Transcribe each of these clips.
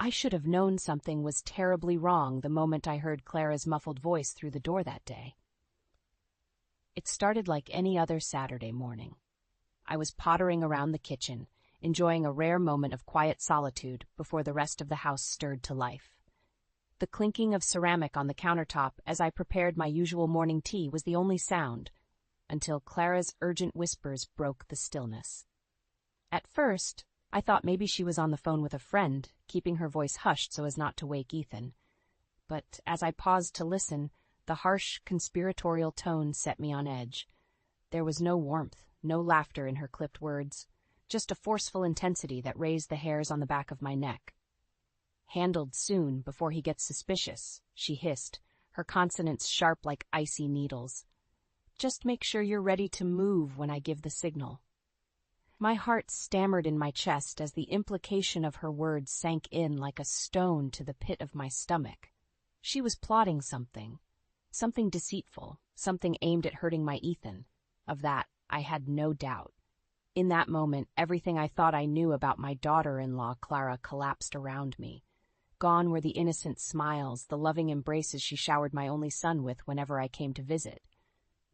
I should have known something was terribly wrong the moment I heard Clara's muffled voice through the door that day. It started like any other Saturday morning. I was pottering around the kitchen, enjoying a rare moment of quiet solitude before the rest of the house stirred to life. The clinking of ceramic on the countertop as I prepared my usual morning tea was the only sound, until Clara's urgent whispers broke the stillness. At first, I thought maybe she was on the phone with a friend, keeping her voice hushed so as not to wake Ethan. But as I paused to listen, the harsh, conspiratorial tone set me on edge. There was no warmth, no laughter in her clipped words, just a forceful intensity that raised the hairs on the back of my neck. "Handled soon, before he gets suspicious," she hissed, her consonants sharp like icy needles. "Just make sure you're ready to move when I give the signal." My heart stammered in my chest as the implication of her words sank in like a stone to the pit of my stomach. She was plotting something deceitful, something aimed at hurting my Ethan. Of that, I had no doubt. In that moment, everything I thought I knew about my daughter-in-law, Clara, collapsed around me. Gone were the innocent smiles, the loving embraces she showered my only son with whenever I came to visit.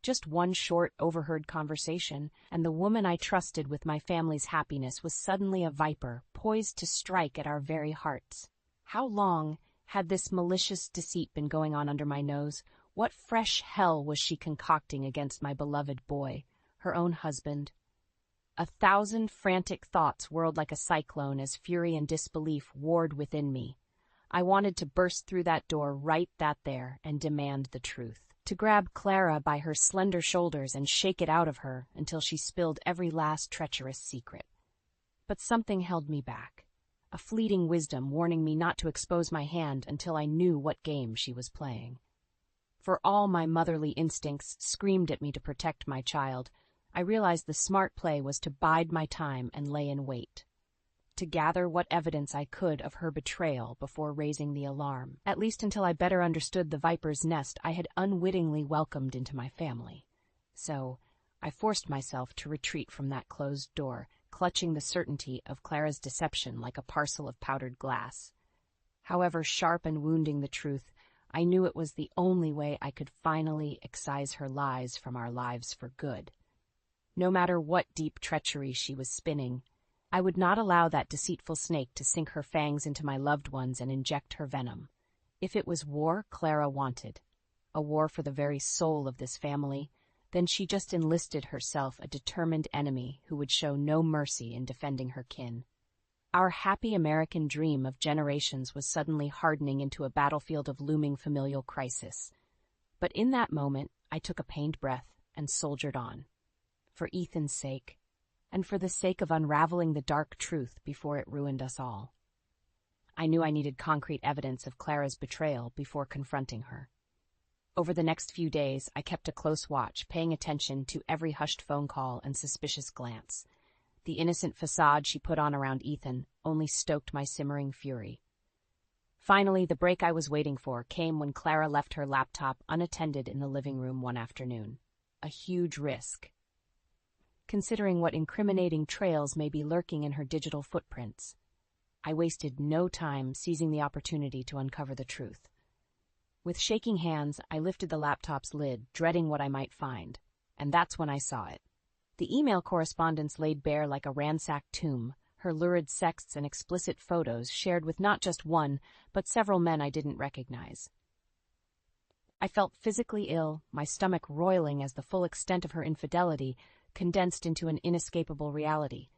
Just one short, overheard conversation, and the woman I trusted with my family's happiness was suddenly a viper, poised to strike at our very hearts. How long had this malicious deceit been going on under my nose? What fresh hell was she concocting against my beloved boy, her own husband? 1,000 frantic thoughts whirled like a cyclone as fury and disbelief warred within me. I wanted to burst through that door right there and demand the truth, to grab Clara by her slender shoulders and shake it out of her until she spilled every last treacherous secret. But something held me back, a fleeting wisdom warning me not to expose my hand until I knew what game she was playing. For all my motherly instincts screamed at me to protect my child, I realized the smart play was to bide my time and lay in wait, to gather what evidence I could of her betrayal before raising the alarm, at least until I better understood the viper's nest I had unwittingly welcomed into my family. So I forced myself to retreat from that closed door, clutching the certainty of Clara's deception like a parcel of powdered glass. However sharp and wounding the truth, I knew it was the only way I could finally excise her lies from our lives for good. No matter what deep treachery she was spinning, I would not allow that deceitful snake to sink her fangs into my loved ones and inject her venom. If it was war Clara wanted, a war for the very soul of this family, then she just enlisted herself a determined enemy who would show no mercy in defending her kin. Our happy American dream of generations was suddenly hardening into a battlefield of looming familial crisis. But in that moment, I took a pained breath and soldiered on. For Ethan's sake, and for the sake of unraveling the dark truth before it ruined us all. I knew I needed concrete evidence of Clara's betrayal before confronting her. Over the next few days, I kept a close watch, paying attention to every hushed phone call and suspicious glance. The innocent facade she put on around Ethan only stoked my simmering fury. Finally, the break I was waiting for came when Clara left her laptop unattended in the living room one afternoon. A huge risk, considering what incriminating trails may be lurking in her digital footprints. I wasted no time seizing the opportunity to uncover the truth. With shaking hands, I lifted the laptop's lid, dreading what I might find, and that's when I saw it. The email correspondence laid bare like a ransacked tomb, her lurid sexts and explicit photos shared with not just one, but several men I didn't recognize. I felt physically ill, my stomach roiling as the full extent of her infidelity condensed into an inescapable reality.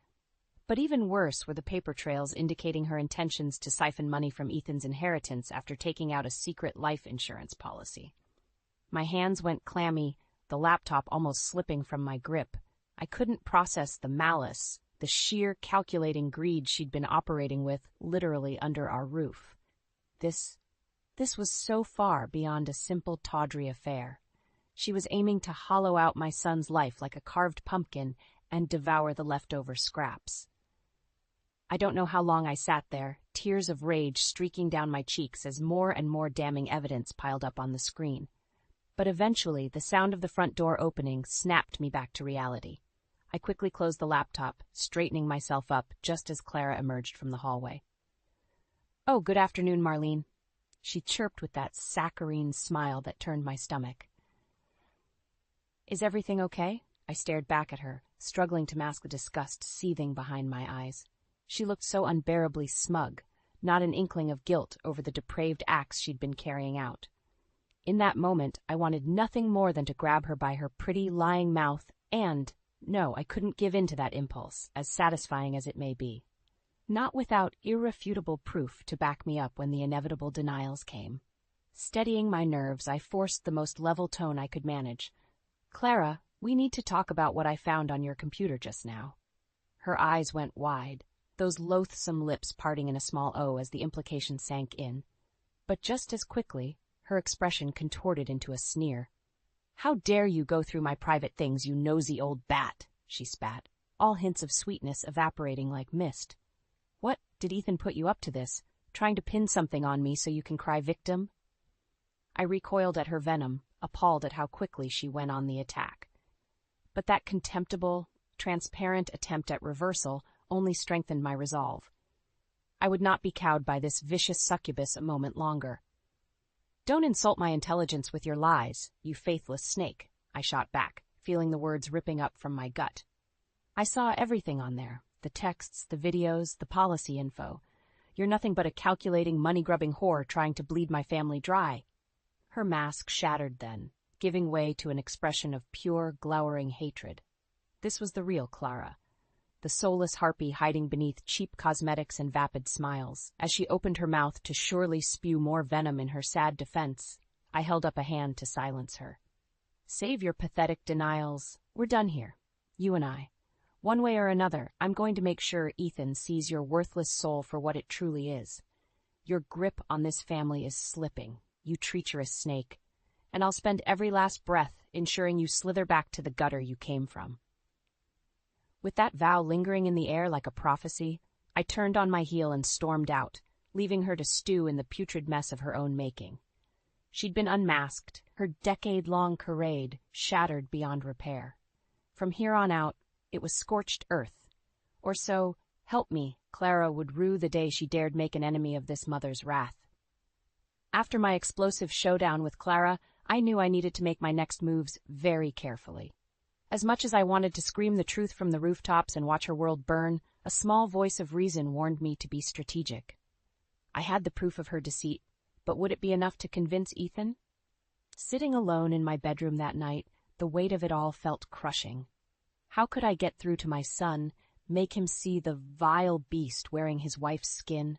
But even worse were the paper trails indicating her intentions to siphon money from Ethan's inheritance after taking out a secret life insurance policy. My hands went clammy, the laptop almost slipping from my grip. I couldn't process the malice, the sheer calculating greed she'd been operating with literally under our roof. This was so far beyond a simple tawdry affair. She was aiming to hollow out my son's life like a carved pumpkin and devour the leftover scraps. I don't know how long I sat there, tears of rage streaking down my cheeks as more and more damning evidence piled up on the screen. But eventually, the sound of the front door opening snapped me back to reality. I quickly closed the laptop, straightening myself up just as Clara emerged from the hallway. "Oh, good afternoon, Marlene," she chirped with that saccharine smile that turned my stomach. "Is everything okay?" I stared back at her, struggling to mask the disgust seething behind my eyes. She looked so unbearably smug, not an inkling of guilt over the depraved acts she'd been carrying out. In that moment, I wanted nothing more than to grab her by her pretty, lying mouth and, no, I couldn't give in to that impulse, as satisfying as it may be. Not without irrefutable proof to back me up when the inevitable denials came. Steadying my nerves, I forced the most level tone I could manage. "Clara, we need to talk about what I found on your computer just now." Her eyes went wide, those loathsome lips parting in a small O as the implication sank in. But just as quickly, her expression contorted into a sneer. "How dare you go through my private things, you nosy old bat," she spat, all hints of sweetness evaporating like mist. "What, did Ethan put you up to this, trying to pin something on me so you can cry victim?" I recoiled at her venom, appalled at how quickly she went on the attack. But that contemptible, transparent attempt at reversal only strengthened my resolve. I would not be cowed by this vicious succubus a moment longer. "Don't insult my intelligence with your lies, you faithless snake," I shot back, feeling the words ripping up from my gut. "I saw everything on there, the texts, the videos, the policy info. You're nothing but a calculating, money-grubbing whore trying to bleed my family dry." Her mask shattered then, giving way to an expression of pure, glowering hatred. This was the real Clara, the soulless harpy hiding beneath cheap cosmetics and vapid smiles. As she opened her mouth to surely spew more venom in her sad defense, I held up a hand to silence her. "Save your pathetic denials. We're done here, you and I. One way or another, I'm going to make sure Ethan sees your worthless soul for what it truly is. Your grip on this family is slipping, you treacherous snake, and I'll spend every last breath ensuring you slither back to the gutter you came from." With that vow lingering in the air like a prophecy, I turned on my heel and stormed out, leaving her to stew in the putrid mess of her own making. She'd been unmasked, her decade-long charade shattered beyond repair. From here on out, it was scorched earth. Or so, help me, Clara would rue the day she dared make an enemy of this mother's wrath. After my explosive showdown with Clara, I knew I needed to make my next moves very carefully. As much as I wanted to scream the truth from the rooftops and watch her world burn, a small voice of reason warned me to be strategic. I had the proof of her deceit, but would it be enough to convince Ethan? Sitting alone in my bedroom that night, the weight of it all felt crushing. How could I get through to my son, make him see the vile beast wearing his wife's skin?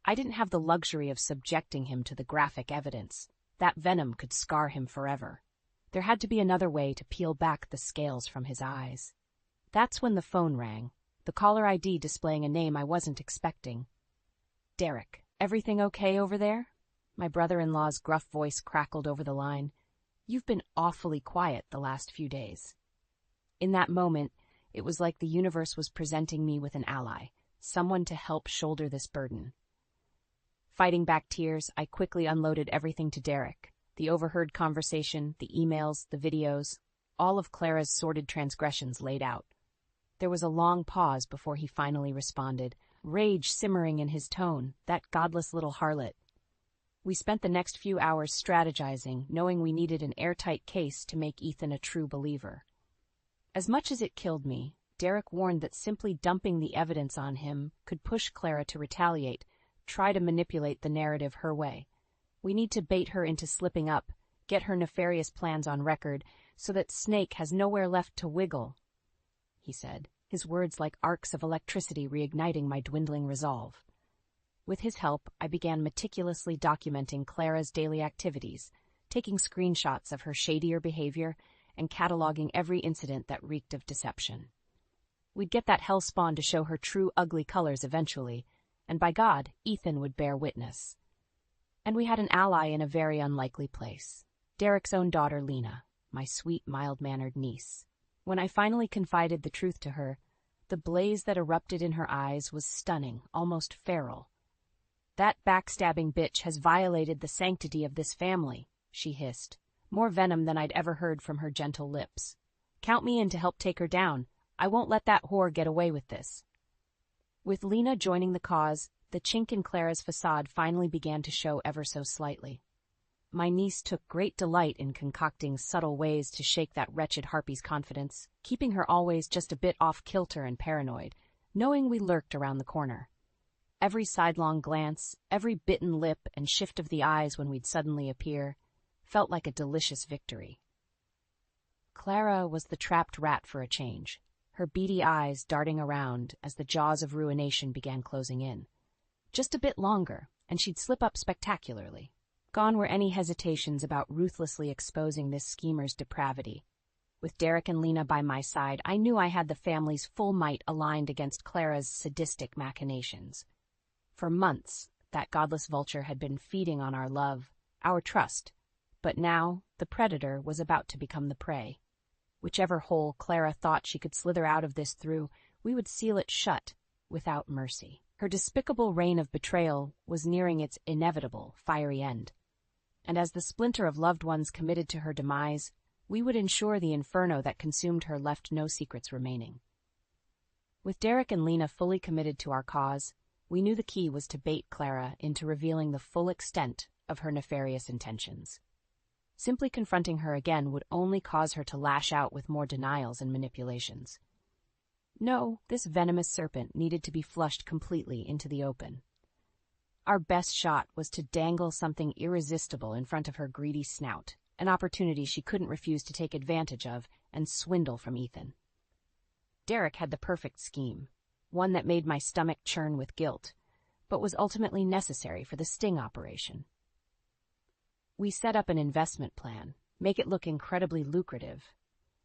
I didn't have the luxury of subjecting him to the graphic evidence. That venom could scar him forever. There had to be another way to peel back the scales from his eyes. That's when the phone rang, the caller ID displaying a name I wasn't expecting. "Derek, everything okay over there?" My brother-in-law's gruff voice crackled over the line. "You've been awfully quiet the last few days." In that moment, it was like the universe was presenting me with an ally, someone to help shoulder this burden. Fighting back tears, I quickly unloaded everything to Derek. The overheard conversation, the emails, the videos, all of Clara's sordid transgressions laid out. There was a long pause before he finally responded, rage simmering in his tone, that godless little harlot. We spent the next few hours strategizing, knowing we needed an airtight case to make Ethan a true believer. As much as it killed me, Derek warned that simply dumping the evidence on him could push Clara to retaliate, try to manipulate the narrative her way. We need to bait her into slipping up, get her nefarious plans on record, so that Snake has nowhere left to wiggle, he said, his words like arcs of electricity reigniting my dwindling resolve. With his help, I began meticulously documenting Clara's daily activities, taking screenshots of her shadier behavior and cataloging every incident that reeked of deception. We'd get that hellspawn to show her true ugly colors eventually, and by God, Ethan would bear witness. And we had an ally in a very unlikely place. Derek's own daughter, Lena, my sweet, mild-mannered niece. When I finally confided the truth to her, the blaze that erupted in her eyes was stunning, almost feral. "That backstabbing bitch has violated the sanctity of this family," she hissed, more venom than I'd ever heard from her gentle lips. "Count me in to help take her down. I won't let that whore get away with this." With Lena joining the cause, The chink in Clara's facade finally began to show ever so slightly. My niece took great delight in concocting subtle ways to shake that wretched harpy's confidence, keeping her always just a bit off-kilter and paranoid, knowing we lurked around the corner. Every sidelong glance, every bitten lip and shift of the eyes when we'd suddenly appear, felt like a delicious victory. Clara was the trapped rat for a change, her beady eyes darting around as the jaws of ruination began closing in. Just a bit longer, and she'd slip up spectacularly. Gone were any hesitations about ruthlessly exposing this schemer's depravity. With Derek and Lena by my side, I knew I had the family's full might aligned against Clara's sadistic machinations. For months, that godless vulture had been feeding on our love, our trust, but now the predator was about to become the prey. Whichever hole Clara thought she could slither out of this through, we would seal it shut, without mercy. Her despicable reign of betrayal was nearing its inevitable, fiery end. And as the splinter of loved ones committed to her demise, we would ensure the inferno that consumed her left no secrets remaining. With Derek and Lena fully committed to our cause, we knew the key was to bait Clara into revealing the full extent of her nefarious intentions. Simply confronting her again would only cause her to lash out with more denials and manipulations. No, this venomous serpent needed to be flushed completely into the open. Our best shot was to dangle something irresistible in front of her greedy snout, an opportunity she couldn't refuse to take advantage of and swindle from Ethan. Derek had the perfect scheme, one that made my stomach churn with guilt, but was ultimately necessary for the sting operation. We set up an investment plan, make it look incredibly lucrative.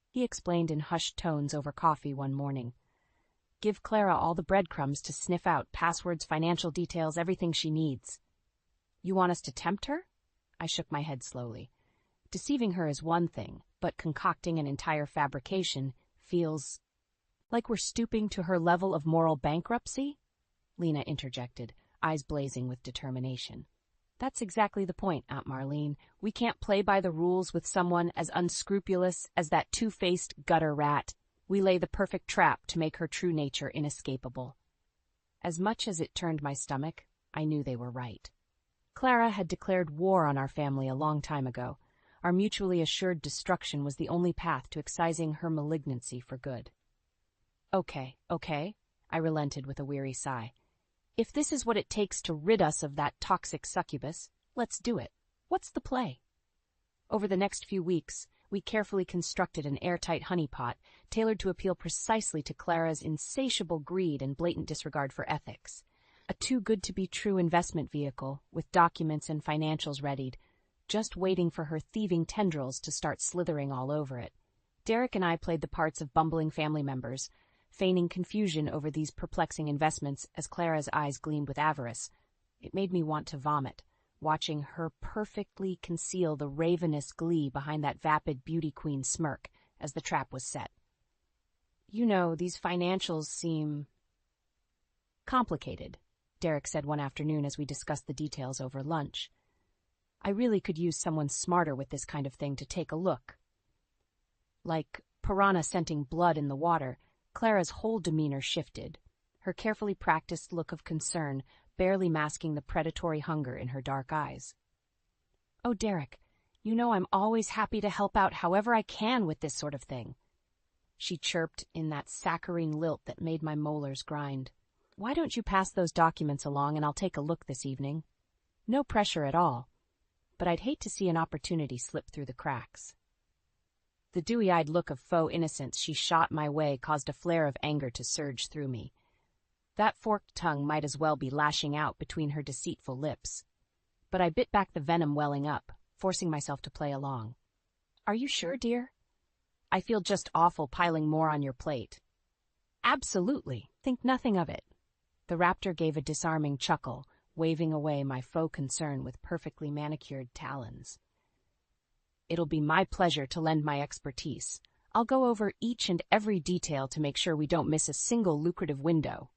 He explained in hushed tones over coffee one morning. Give Clara all the breadcrumbs to sniff out, passwords, financial details, everything she needs. You want us to tempt her? I shook my head slowly. Deceiving her is one thing, but concocting an entire fabrication feels like we're stooping to her level of moral bankruptcy? Lena interjected, eyes blazing with determination. That's exactly the point, Aunt Marlene. We can't play by the rules with someone as unscrupulous as that two-faced gutter rat. We lay the perfect trap to make her true nature inescapable. As much as it turned my stomach, I knew they were right. Clara had declared war on our family a long time ago. Our mutually assured destruction was the only path to excising her malignancy for good. Okay, I relented with a weary sigh. If this is what it takes to rid us of that toxic succubus, let's do it. What's the play? Over the next few weeks, we carefully constructed an airtight honeypot tailored to appeal precisely to Clara's insatiable greed and blatant disregard for ethics. A too-good-to-be-true investment vehicle with documents and financials readied, just waiting for her thieving tendrils to start slithering all over it. Derek and I played the parts of bumbling family members, feigning confusion over these perplexing investments as Clara's eyes gleamed with avarice. It made me want to vomit, watching her perfectly conceal the ravenous glee behind that vapid beauty queen smirk as the trap was set. You know, these financials seem complicated, Derek said one afternoon as we discussed the details over lunch. I really could use someone smarter with this kind of thing to take a look. Like piranha scenting blood in the water, Clara's whole demeanor shifted, her carefully practiced look of concern barely masking the predatory hunger in her dark eyes. Oh, Derek, you know I'm always happy to help out however I can with this sort of thing. She chirped in that saccharine lilt that made my molars grind. Why don't you pass those documents along and I'll take a look this evening? No pressure at all, but I'd hate to see an opportunity slip through the cracks. The dewy-eyed look of faux innocence she shot my way caused a flare of anger to surge through me. That forked tongue might as well be lashing out between her deceitful lips. But I bit back the venom welling up, forcing myself to play along. Are you sure, dear? I feel just awful piling more on your plate. Absolutely. Think nothing of it. The raptor gave a disarming chuckle, waving away my faux concern with perfectly manicured talons. It'll be my pleasure to lend my expertise. I'll go over each and every detail to make sure we don't miss a single lucrative window.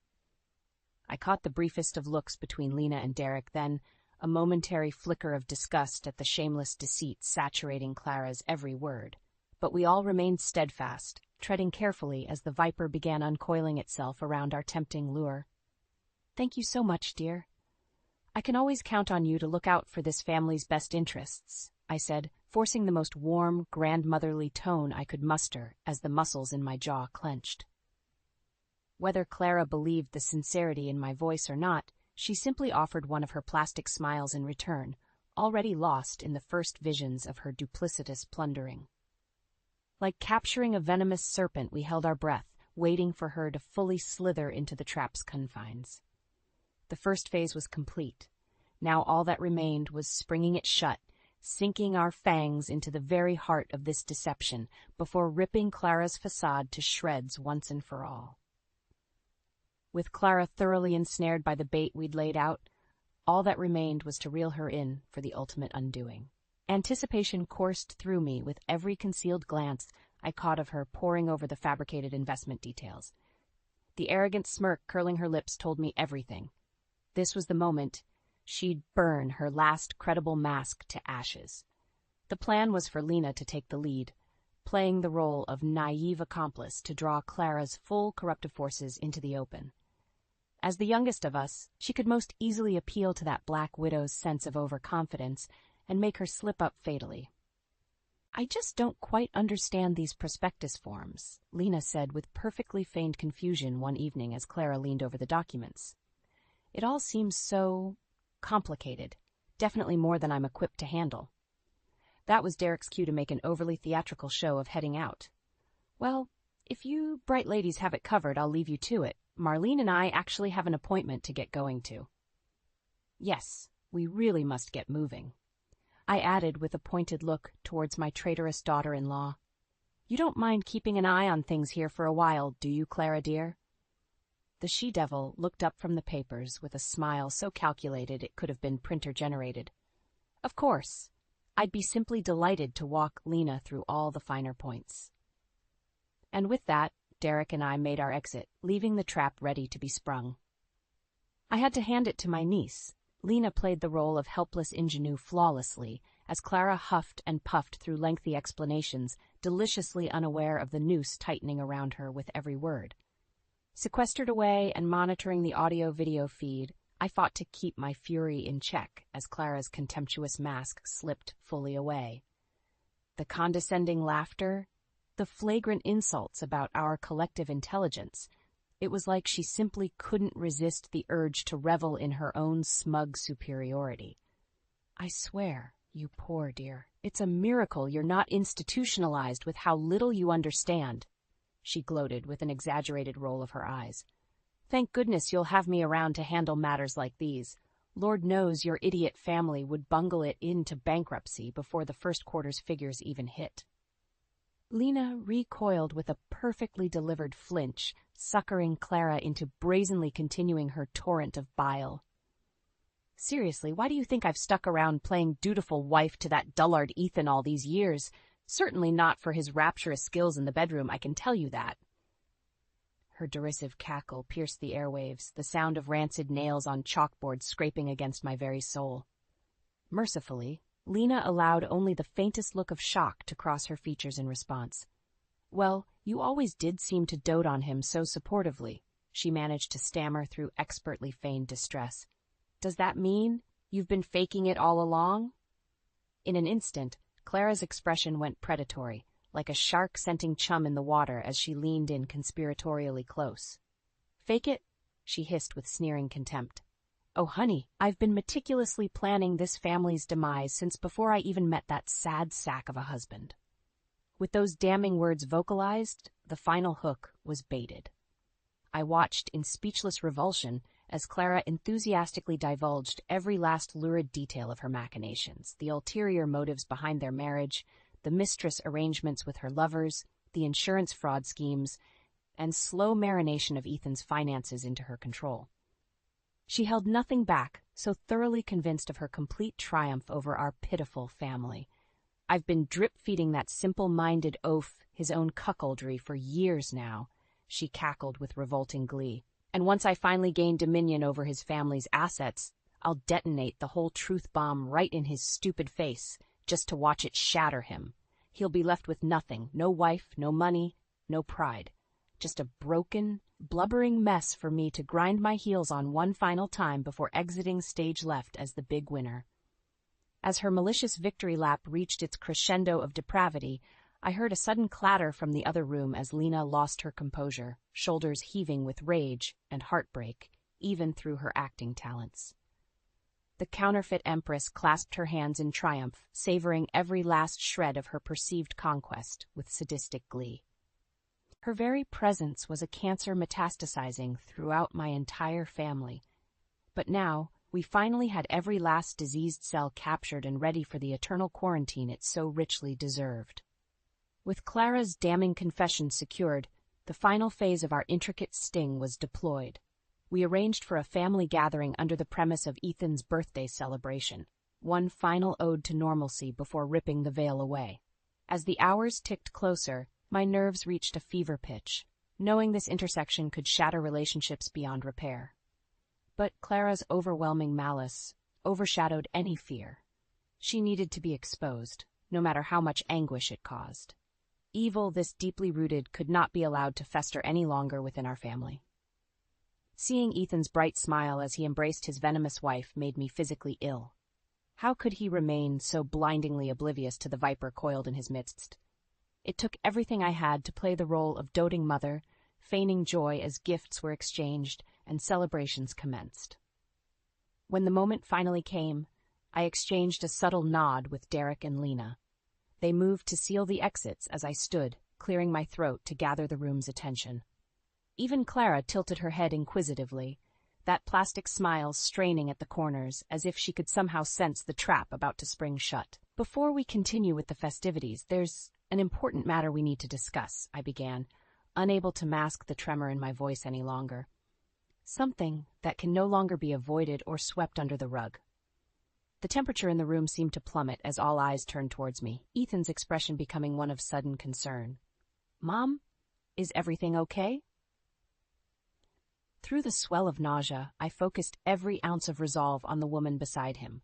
I caught the briefest of looks between Lena and Derek, then a momentary flicker of disgust at the shameless deceit saturating Clara's every word. But we all remained steadfast, treading carefully as the viper began uncoiling itself around our tempting lure. Thank you so much, dear. I can always count on you to look out for this family's best interests, I said, forcing the most warm, grandmotherly tone I could muster as the muscles in my jaw clenched. Whether Clara believed the sincerity in my voice or not, she simply offered one of her plastic smiles in return, already lost in the first visions of her duplicitous plundering. Like capturing a venomous serpent, we held our breath, waiting for her to fully slither into the trap's confines. The first phase was complete. Now all that remained was springing it shut, sinking our fangs into the very heart of this deception before ripping Clara's facade to shreds once and for all. With Clara thoroughly ensnared by the bait we'd laid out, all that remained was to reel her in for the ultimate undoing. Anticipation coursed through me with every concealed glance I caught of her poring over the fabricated investment details. The arrogant smirk curling her lips told me everything. This was the moment she'd burn her last credible mask to ashes. The plan was for Lena to take the lead, playing the role of naive accomplice to draw Clara's full corruptive forces into the open. As the youngest of us, she could most easily appeal to that Black Widow's sense of overconfidence and make her slip up fatally. I just don't quite understand these prospectus forms, Lena said with perfectly feigned confusion one evening as Clara leaned over the documents. It all seems so complicated, definitely more than I'm equipped to handle. That was Derek's cue to make an overly theatrical show of heading out. Well, if you bright ladies have it covered, I'll leave you to it. Marlene and I actually have an appointment to get going to. Yes, we really must get moving, I added with a pointed look towards my traitorous daughter-in-law. You don't mind keeping an eye on things here for a while, do you, Clara dear? The she-devil looked up from the papers with a smile so calculated it could have been printer-generated. Of course, I'd be simply delighted to walk Lena through all the finer points. And with that, Derek and I made our exit, leaving the trap ready to be sprung. I had to hand it to my niece. Lena played the role of helpless ingenue flawlessly, as Clara huffed and puffed through lengthy explanations, deliciously unaware of the noose tightening around her with every word. Sequestered away and monitoring the audio-video feed, I fought to keep my fury in check as Clara's contemptuous mask slipped fully away. The condescending laughter, the flagrant insults about our collective intelligence. It was like she simply couldn't resist the urge to revel in her own smug superiority. I swear, you poor dear, it's a miracle you're not institutionalized with how little you understand, she gloated with an exaggerated roll of her eyes. Thank goodness you'll have me around to handle matters like these. Lord knows your idiot family would bungle it into bankruptcy before the first quarter's figures even hit. Lena recoiled with a perfectly delivered flinch, suckering Clara into brazenly continuing her torrent of bile. Seriously, why do you think I've stuck around playing dutiful wife to that dullard Ethan all these years? Certainly not for his rapturous skills in the bedroom, I can tell you that. Her derisive cackle pierced the airwaves, the sound of rancid nails on chalkboard scraping against my very soul. Mercifully, Lena allowed only the faintest look of shock to cross her features in response. Well, you always did seem to dote on him so supportively, she managed to stammer through expertly feigned distress. Does that mean you've been faking it all along? In an instant, Clara's expression went predatory, like a shark scenting chum in the water as she leaned in conspiratorially close. Fake it? She hissed with sneering contempt. Oh, honey, I've been meticulously planning this family's demise since before I even met that sad sack of a husband. With those damning words vocalized, the final hook was baited. I watched in speechless revulsion as Clara enthusiastically divulged every last lurid detail of her machinations, the ulterior motives behind their marriage, the mistress arrangements with her lovers, the insurance fraud schemes, and slow marination of Ethan's finances into her control. She held nothing back, so thoroughly convinced of her complete triumph over our pitiful family. I've been drip-feeding that simple-minded oaf his own cuckoldry for years now, she cackled with revolting glee. And once I finally gain dominion over his family's assets, I'll detonate the whole truth bomb right in his stupid face, just to watch it shatter him. He'll be left with nothing, no wife, no money, no pride. just a broken, blubbering mess for me to grind my heels on one final time before exiting stage left as the big winner. As her malicious victory lap reached its crescendo of depravity, I heard a sudden clatter from the other room as Lena lost her composure, shoulders heaving with rage and heartbreak, even through her acting talents. The counterfeit empress clasped her hands in triumph, savoring every last shred of her perceived conquest with sadistic glee. Her very presence was a cancer metastasizing throughout my entire family. But now, we finally had every last diseased cell captured and ready for the eternal quarantine it so richly deserved. With Clara's damning confession secured, the final phase of our intricate sting was deployed. We arranged for a family gathering under the premise of Ethan's birthday celebration, one final ode to normalcy before ripping the veil away. As the hours ticked closer, my nerves reached a fever pitch, knowing this intersection could shatter relationships beyond repair. But Clara's overwhelming malice overshadowed any fear. She needed to be exposed, no matter how much anguish it caused. Evil this deeply rooted could not be allowed to fester any longer within our family. Seeing Ethan's bright smile as he embraced his venomous wife made me physically ill. How could he remain so blindingly oblivious to the viper coiled in his midst? It took everything I had to play the role of doting mother, feigning joy as gifts were exchanged and celebrations commenced. When the moment finally came, I exchanged a subtle nod with Derek and Lena. They moved to seal the exits as I stood, clearing my throat to gather the room's attention. Even Clara tilted her head inquisitively, that plastic smile straining at the corners as if she could somehow sense the trap about to spring shut. Before we continue with the festivities, there's an important matter we need to discuss, I began, unable to mask the tremor in my voice any longer. Something that can no longer be avoided or swept under the rug. The temperature in the room seemed to plummet as all eyes turned towards me, Ethan's expression becoming one of sudden concern. "Mom, is everything okay?" Through the swell of nausea, I focused every ounce of resolve on the woman beside him,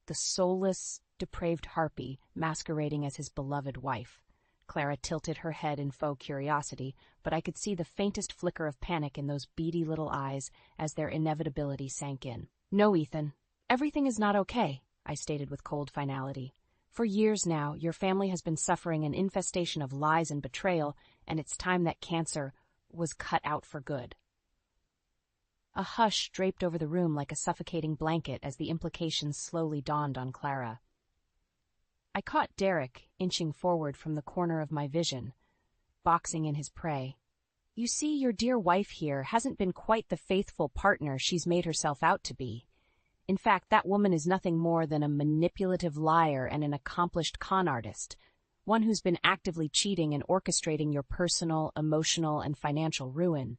the soulless, depraved harpy masquerading as his beloved wife. Clara tilted her head in faux curiosity, but I could see the faintest flicker of panic in those beady little eyes as their inevitability sank in. "No, Ethan, everything is not okay," I stated with cold finality. "For years now, your family has been suffering an infestation of lies and betrayal, and it's time that cancer was cut out for good." A hush draped over the room like a suffocating blanket as the implications slowly dawned on Clara. I caught Derek inching forward from the corner of my vision, boxing in his prey. "You see, your dear wife here hasn't been quite the faithful partner she's made herself out to be. In fact, that woman is nothing more than a manipulative liar and an accomplished con artist, one who's been actively cheating and orchestrating your personal, emotional, and financial ruin."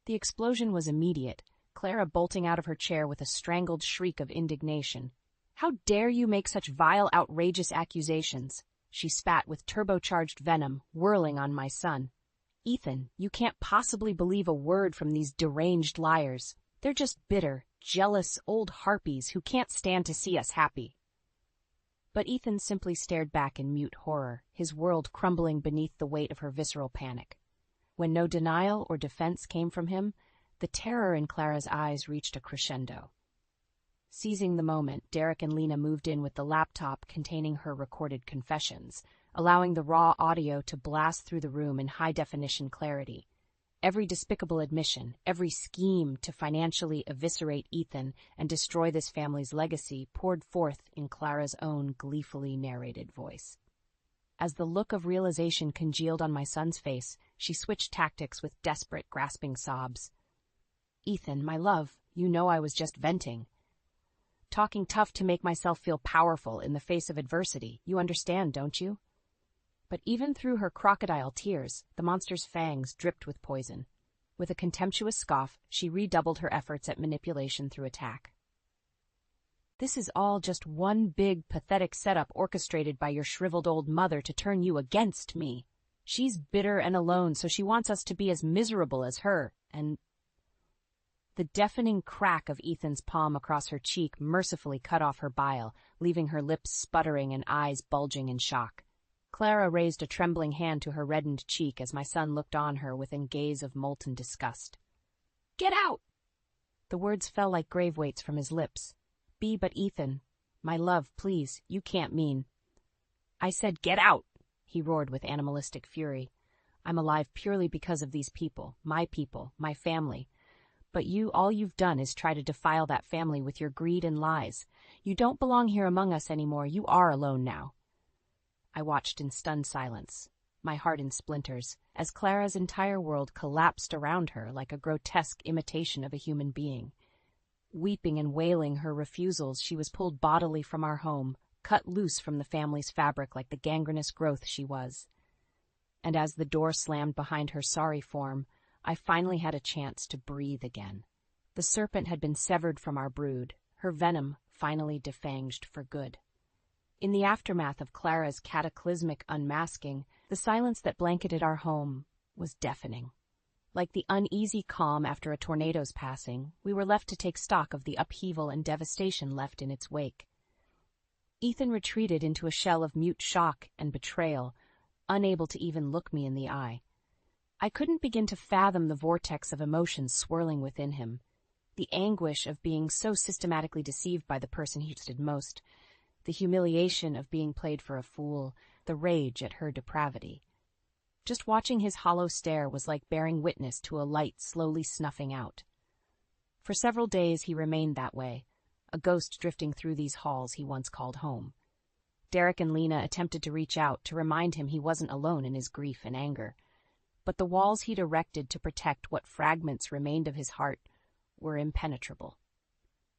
The explosion was immediate, Clara bolting out of her chair with a strangled shriek of indignation. "How dare you make such vile, outrageous accusations?" She spat with turbocharged venom, whirling on my son. "Ethan, you can't possibly believe a word from these deranged liars. They're just bitter, jealous old harpies who can't stand to see us happy." But Ethan simply stared back in mute horror, his world crumbling beneath the weight of her visceral panic. When no denial or defense came from him, the terror in Clara's eyes reached a crescendo. Seizing the moment, Derek and Lena moved in with the laptop containing her recorded confessions, allowing the raw audio to blast through the room in high-definition clarity. Every despicable admission, every scheme to financially eviscerate Ethan and destroy this family's legacy poured forth in Clara's own gleefully narrated voice. As the look of realization congealed on my son's face, she switched tactics with desperate, grasping sobs. "Ethan, my love, you know I was just venting. Talking tough to make myself feel powerful in the face of adversity. You understand, don't you?" But even through her crocodile tears, the monster's fangs dripped with poison. With a contemptuous scoff, she redoubled her efforts at manipulation through attack. "This is all just one big, pathetic setup orchestrated by your shriveled old mother to turn you against me. She's bitter and alone, so she wants us to be as miserable as her, and—" The deafening crack of Ethan's palm across her cheek mercifully cut off her bile, leaving her lips sputtering and eyes bulging in shock. Clara raised a trembling hand to her reddened cheek as my son looked on her with a gaze of molten disgust. "Get out!" The words fell like grave weights from his lips. But Ethan, my love, please, you can't mean—" "I said get out!" he roared with animalistic fury. "I'm alive purely because of these people, my family. But all you've done is try to defile that family with your greed and lies. You don't belong here among us anymore. You are alone now." I watched in stunned silence, my heart in splinters, as Clara's entire world collapsed around her like a grotesque imitation of a human being. Weeping and wailing her refusals, she was pulled bodily from our home, cut loose from the family's fabric like the gangrenous growth she was. And as the door slammed behind her sorry form, I finally had a chance to breathe again. The serpent had been severed from our brood, her venom finally defanged for good. In the aftermath of Clara's cataclysmic unmasking, the silence that blanketed our home was deafening. Like the uneasy calm after a tornado's passing, we were left to take stock of the upheaval and devastation left in its wake. Ethan retreated into a shell of mute shock and betrayal, unable to even look me in the eye. I couldn't begin to fathom the vortex of emotions swirling within him, the anguish of being so systematically deceived by the person he trusted most, the humiliation of being played for a fool, the rage at her depravity. Just watching his hollow stare was like bearing witness to a light slowly snuffing out. For several days he remained that way, a ghost drifting through these halls he once called home. Derek and Lena attempted to reach out to remind him he wasn't alone in his grief and anger, but the walls he'd erected to protect what fragments remained of his heart were impenetrable.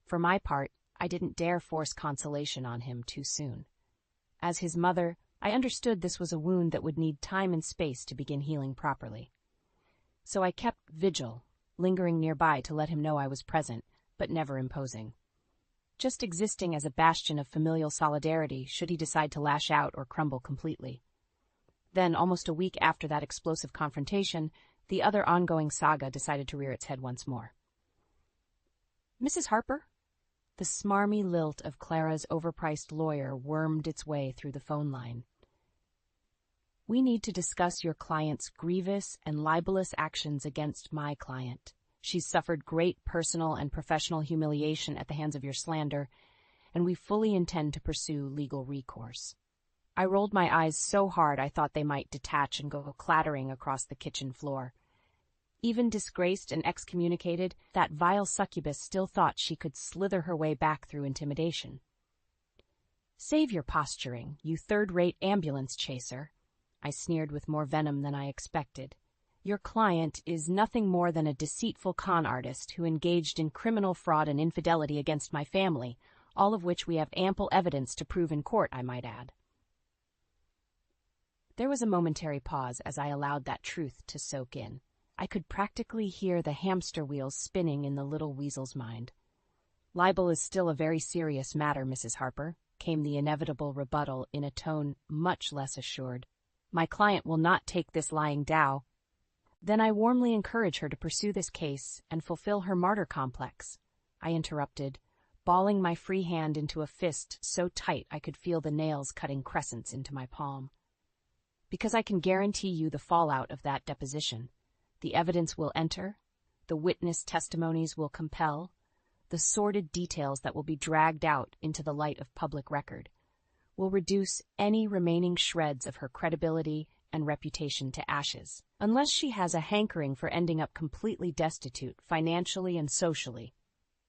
For my part, I didn't dare force consolation on him too soon. As his mother, I understood this was a wound that would need time and space to begin healing properly. So I kept vigil, lingering nearby to let him know I was present, but never imposing. Just existing as a bastion of familial solidarity should he decide to lash out or crumble completely. Then, almost a week after that explosive confrontation, the other ongoing saga decided to rear its head once more. "Mrs. Harper?" The smarmy lilt of Clara's overpriced lawyer wormed its way through the phone line. "We need to discuss your client's grievous and libelous actions against my client. She's suffered great personal and professional humiliation at the hands of your slander, and we fully intend to pursue legal recourse." I rolled my eyes so hard I thought they might detach and go clattering across the kitchen floor. Even disgraced and excommunicated, that vile succubus still thought she could slither her way back through intimidation. "Save your posturing, you third-rate ambulance chaser," I sneered with more venom than I expected. "Your client is nothing more than a deceitful con artist who engaged in criminal fraud and infidelity against my family, all of which we have ample evidence to prove in court, I might add." There was a momentary pause as I allowed that truth to soak in. I could practically hear the hamster wheels spinning in the little weasel's mind. "Libel is still a very serious matter, Mrs. Harper," came the inevitable rebuttal in a tone much less assured. "My client will not take this lying down." "Then I warmly encourage her to pursue this case and fulfill her martyr complex," I interrupted, balling my free hand into a fist so tight I could feel the nails cutting crescents into my palm. "Because I can guarantee you the fallout of that deposition. The evidence will enter, the witness testimonies will compel, the sordid details that will be dragged out into the light of public record will reduce any remaining shreds of her credibility and reputation to ashes, unless she has a hankering for ending up completely destitute financially and socially."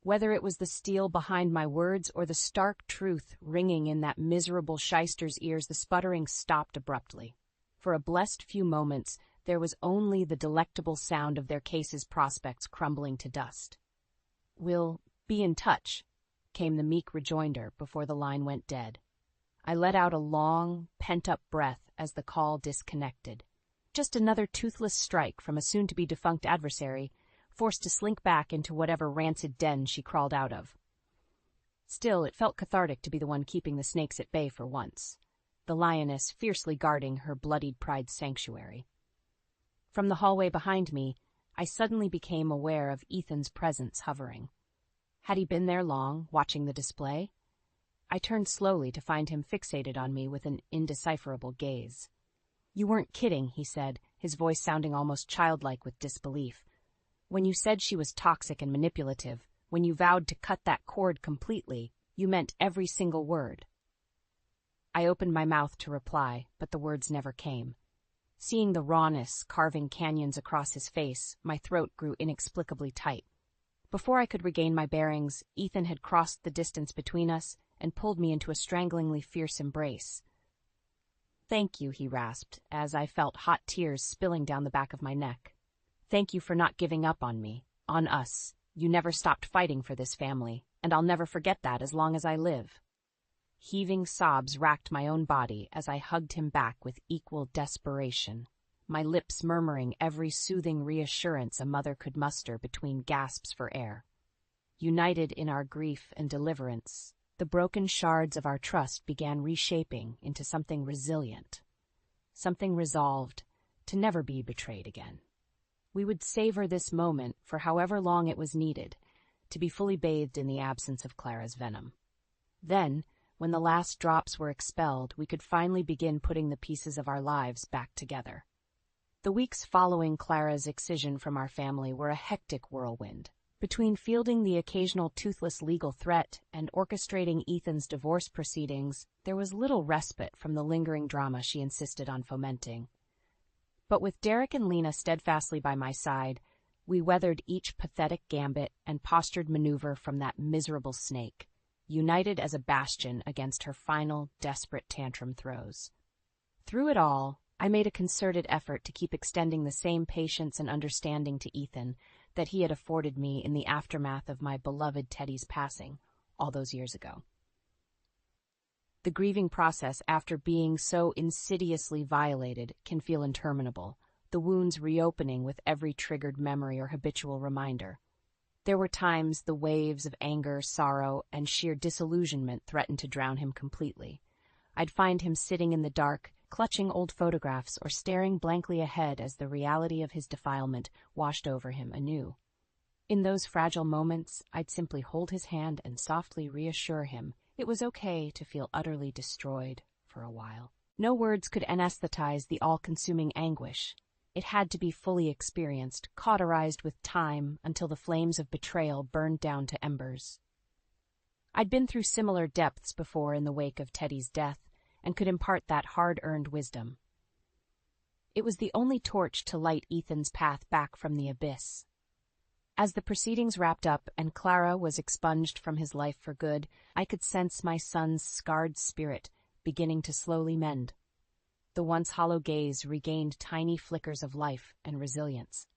Whether it was the steel behind my words or the stark truth ringing in that miserable shyster's ears, the sputtering stopped abruptly. For a blessed few moments, there was only the delectable sound of their case's prospects crumbling to dust. "We'll be in touch," came the meek rejoinder before the line went dead. I let out a long, pent-up breath as the call disconnected. Just another toothless strike from a soon-to-be defunct adversary, forced to slink back into whatever rancid den she crawled out of. Still, it felt cathartic to be the one keeping the snakes at bay for once, the lioness fiercely guarding her bloodied pride's sanctuary. From the hallway behind me, I suddenly became aware of Ethan's presence hovering. Had he been there long, watching the display? I turned slowly to find him fixated on me with an indecipherable gaze. "You weren't kidding," he said, his voice sounding almost childlike with disbelief. "When you said she was toxic and manipulative, when you vowed to cut that cord completely, you meant every single word." I opened my mouth to reply, but the words never came. Seeing the rawness carving canyons across his face, my throat grew inexplicably tight. Before I could regain my bearings, Ethan had crossed the distance between us and pulled me into a stranglingly fierce embrace. "Thank you," he rasped, as I felt hot tears spilling down the back of my neck. "Thank you for not giving up on me, on us. You never stopped fighting for this family, and I'll never forget that as long as I live." Heaving sobs racked my own body as I hugged him back with equal desperation, my lips murmuring every soothing reassurance a mother could muster between gasps for air. United in our grief and deliverance, the broken shards of our trust began reshaping into something resilient, something resolved to never be betrayed again. We would savor this moment for however long it was needed, to be fully bathed in the absence of Clara's venom. Then, when the last drops were expelled, we could finally begin putting the pieces of our lives back together. The weeks following Clara's excision from our family were a hectic whirlwind. Between fielding the occasional toothless legal threat and orchestrating Ethan's divorce proceedings, there was little respite from the lingering drama she insisted on fomenting. But with Derek and Lena steadfastly by my side, we weathered each pathetic gambit and postured maneuver from that miserable snake, united as a bastion against her final, desperate tantrum throes. Through it all, I made a concerted effort to keep extending the same patience and understanding to Ethan that he had afforded me in the aftermath of my beloved Teddy's passing all those years ago. The grieving process after being so insidiously violated can feel interminable, the wounds reopening with every triggered memory or habitual reminder. There were times the waves of anger, sorrow, and sheer disillusionment threatened to drown him completely. I'd find him sitting in the dark, clutching old photographs or staring blankly ahead as the reality of his defilement washed over him anew. In those fragile moments, I'd simply hold his hand and softly reassure him it was okay to feel utterly destroyed for a while. No words could anesthetize the all-consuming anguish. It had to be fully experienced, cauterized with time until the flames of betrayal burned down to embers. I'd been through similar depths before in the wake of Teddy's death and could impart that hard-earned wisdom. It was the only torch to light Ethan's path back from the abyss. As the proceedings wrapped up and Clara was expunged from his life for good, I could sense my son's scarred spirit beginning to slowly mend. The once hollow gaze regained tiny flickers of life and resilience.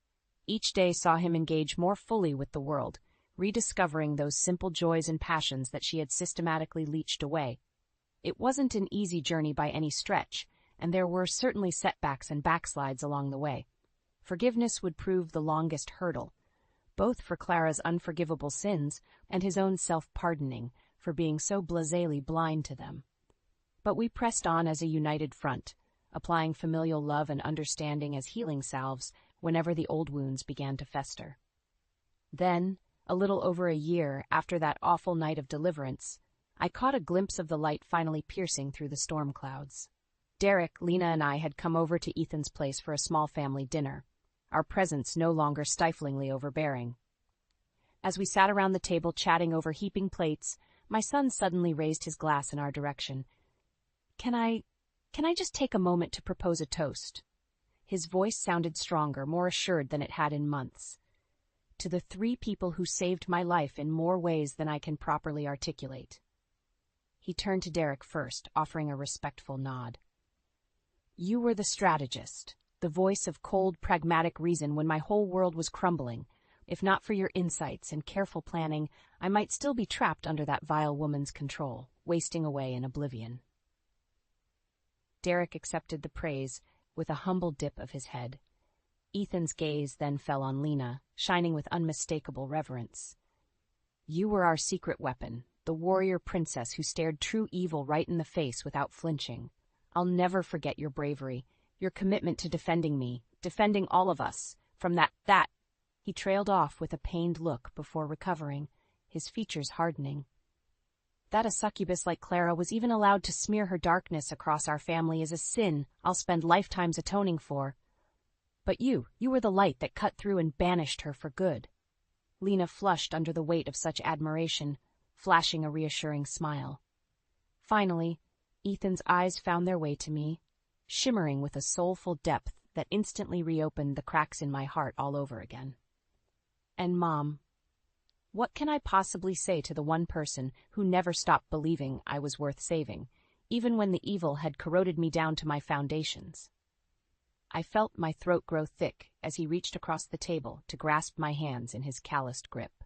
Each day saw him engage more fully with the world, rediscovering those simple joys and passions that she had systematically leached away. It wasn't an easy journey by any stretch, and there were certainly setbacks and backslides along the way. Forgiveness would prove the longest hurdle, both for Clara's unforgivable sins and his own self-pardoning for being so blasely blind to them. But we pressed on as a united front, applying familial love and understanding as healing salves whenever the old wounds began to fester. Then, a little over a year after that awful night of deliverance, I caught a glimpse of the light finally piercing through the storm clouds. Derek, Lena, and I had come over to Ethan's place for a small family dinner, our presence no longer stiflingly overbearing. As we sat around the table chatting over heaping plates, my son suddenly raised his glass in our direction. Can I just take a moment to propose a toast?" His voice sounded stronger, more assured than it had in months. "To the 3 people who saved my life in more ways than I can properly articulate." He turned to Derek first, offering a respectful nod. "You were the strategist, the voice of cold, pragmatic reason when my whole world was crumbling. If not for your insights and careful planning, I might still be trapped under that vile woman's control, wasting away in oblivion." Derek accepted the praise with a humble dip of his head. Ethan's gaze then fell on Lena, shining with unmistakable reverence. "You were our secret weapon, the warrior princess who stared true evil right in the face without flinching. I'll never forget your bravery, your commitment to defending me, defending all of us, from that. He trailed off with a pained look before recovering, his features hardening. That a succubus like Clara was even allowed to smear her darkness across our family is a sin I'll spend lifetimes atoning for. But you were the light that cut through and banished her for good." Lena flushed under the weight of such admiration, flashing a reassuring smile. Finally, Ethan's eyes found their way to me, shimmering with a soulful depth that instantly reopened the cracks in my heart all over again. "And Mom, what can I possibly say to the one person who never stopped believing I was worth saving, even when the evil had corroded me down to my foundations?" I felt my throat grow thick as he reached across the table to grasp my hands in his calloused grip.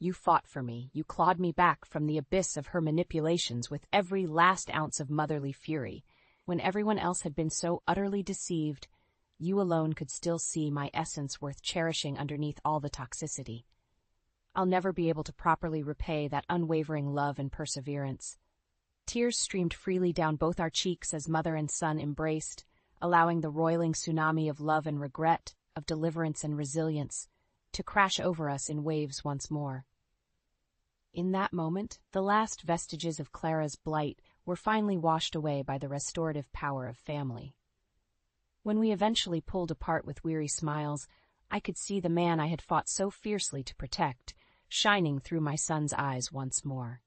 "You fought for me, you clawed me back from the abyss of her manipulations with every last ounce of motherly fury. When everyone else had been so utterly deceived, you alone could still see my essence worth cherishing underneath all the toxicity. I'll never be able to properly repay that unwavering love and perseverance." Tears streamed freely down both our cheeks as mother and son embraced, allowing the roiling tsunami of love and regret, of deliverance and resilience, to crash over us in waves once more. In that moment, the last vestiges of Clara's blight were finally washed away by the restorative power of family. When we eventually pulled apart with weary smiles, I could see the man I had fought so fiercely to protect, shining through my son's eyes once more.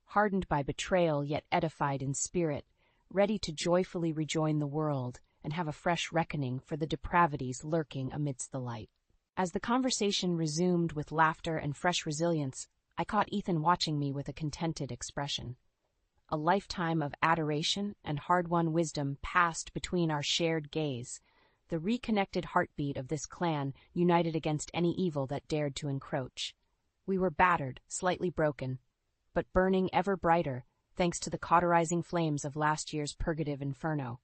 Hardened by betrayal yet edified in spirit, ready to joyfully rejoin the world and have a fresh reckoning for the depravities lurking amidst the light. As the conversation resumed with laughter and fresh resilience, I caught Ethan watching me with a contented expression. A lifetime of adoration and hard-won wisdom passed between our shared gaze, the reconnected heartbeat of this clan united against any evil that dared to encroach. We were battered, slightly broken, but burning ever brighter, thanks to the cauterizing flames of last year's purgative inferno.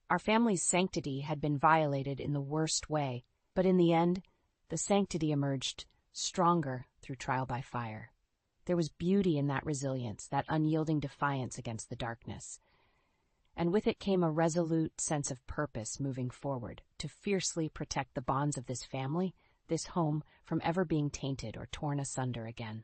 Our family's sanctity had been violated in the worst way, but in the end, the sanctity emerged stronger through trial by fire. There was beauty in that resilience, that unyielding defiance against the darkness. And with it came a resolute sense of purpose moving forward, to fiercely protect the bonds of this family, this home, from ever being tainted or torn asunder again.